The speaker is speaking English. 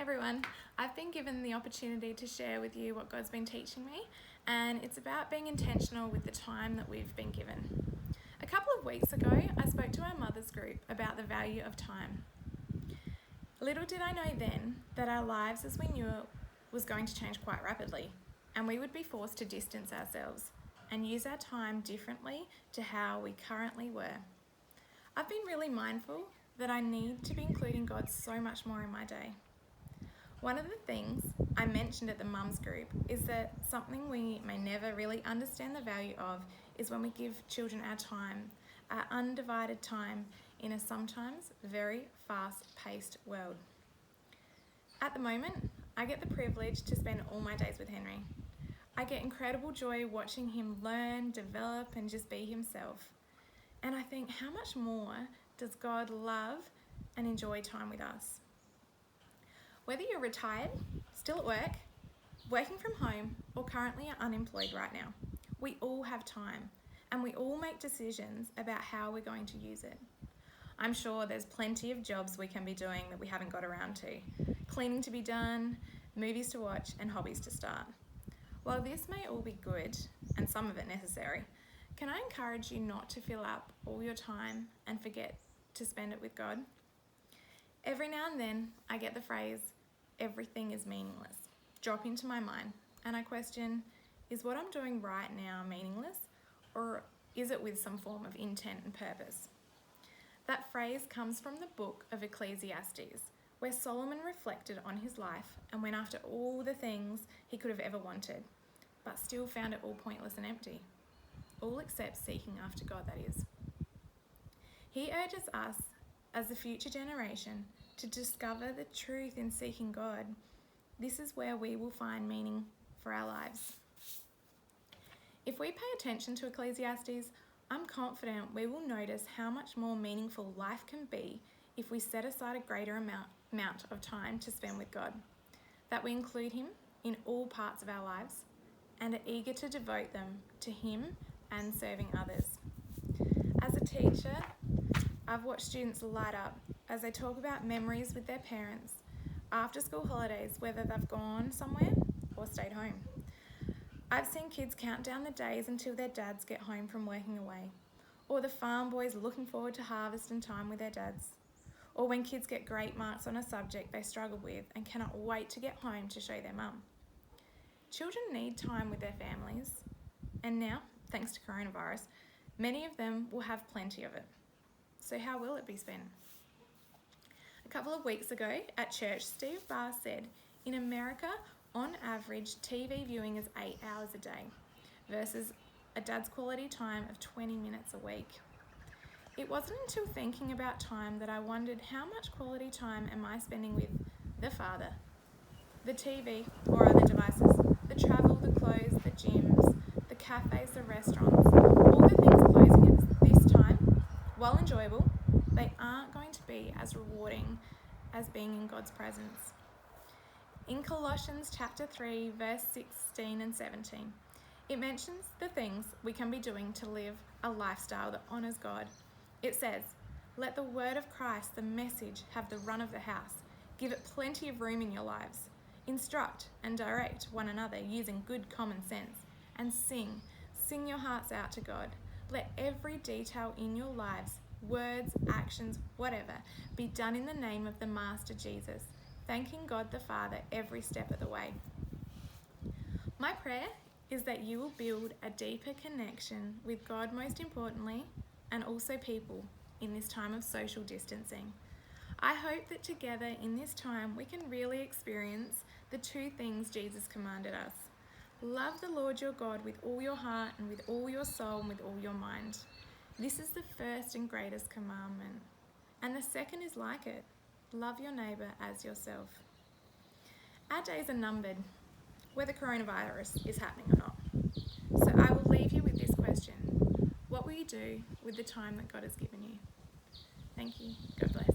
everyone. I've been given the opportunity to share with you what God's been teaching me, and it's about being intentional with the time that we've been given. A couple of weeks ago, I spoke to our mothers group about the value of time. Little did I know then that our lives as we knew it was going to change quite rapidly, and we would be forced to distance ourselves and use our time differently to how we currently were. I've been really mindful that I need to be including God so much more in my day. One of the things I mentioned at the mums group is that something we may never really understand the value of is when we give children our time, our undivided time in a sometimes very fast-paced world. At the moment, I get the privilege to spend all my days with Henry. I get incredible joy watching him learn, develop, and just be himself. And I think, how much more does God love and enjoy time with us? Whether you're retired, still at work, working from home, or currently are unemployed right now, we all have time, and we all make decisions about how we're going to use it. I'm sure there's plenty of jobs we can be doing that we haven't got around to, cleaning to be done, movies to watch, and hobbies to start. While this may all be good, and some of it necessary, can I encourage you not to fill up all your time and forget to spend it with God? Every now and then, I get the phrase, "everything is meaningless," drop into my mind, and I question, is what I'm doing right now meaningless, or is it with some form of intent and purpose? That phrase comes from the book of Ecclesiastes, where Solomon reflected on his life and went after all the things he could have ever wanted, but still found it all pointless and empty. All except seeking after God, that is. He urges us, as the future generation, to discover the truth in seeking God. This is where we will find meaning for our lives. If we pay attention to Ecclesiastes, I'm confident we will notice how much more meaningful life can be if we set aside a greater amount of time to spend with God, that we include Him in all parts of our lives and are eager to devote them to Him and serving others. As a teacher, I've watched students light up as they talk about memories with their parents after school holidays, whether they've gone somewhere or stayed home. I've seen kids count down the days until their dads get home from working away, or the farm boys looking forward to harvest and time with their dads, or when kids get great marks on a subject they struggle with and cannot wait to get home to show their mum. Children need time with their families, and now, thanks to coronavirus, many of them will have plenty of it. So how will it be spent? A couple of weeks ago at church, Steve Barr said, in America, on average, TV viewing is 8 hours a day versus a dad's quality time of 20 minutes a week. It wasn't until thinking about time that I wondered, how much quality time am I spending with the Father, the TV or other devices, the travel, the clothes, the gyms, the cafes, the restaurants, all the things closing at this time, while enjoyable, they aren't going to be as rewarding as being in God's presence. In Colossians chapter 3, verse 16 and 17, it mentions the things we can be doing to live a lifestyle that honours God. It says, "Let the word of Christ, the message, have the run of the house. Give it plenty of room in your lives. Instruct and direct one another using good common sense. And sing your hearts out to God. Let every detail in your lives, words, actions, whatever, be done in the name of the Master Jesus, thanking God the Father every step of the way." My prayer is that you will build a deeper connection with God, most importantly, and also people in this time of social distancing. I hope that together in this time we can really experience the two things Jesus commanded us. Love the Lord your God with all your heart and with all your soul and with all your mind. This is the first and greatest commandment. And the second is like it. Love your neighbour as yourself. Our days are numbered, whether coronavirus is happening or not. So I will leave you with this question. What will you do with the time that God has given you? Thank you. God bless.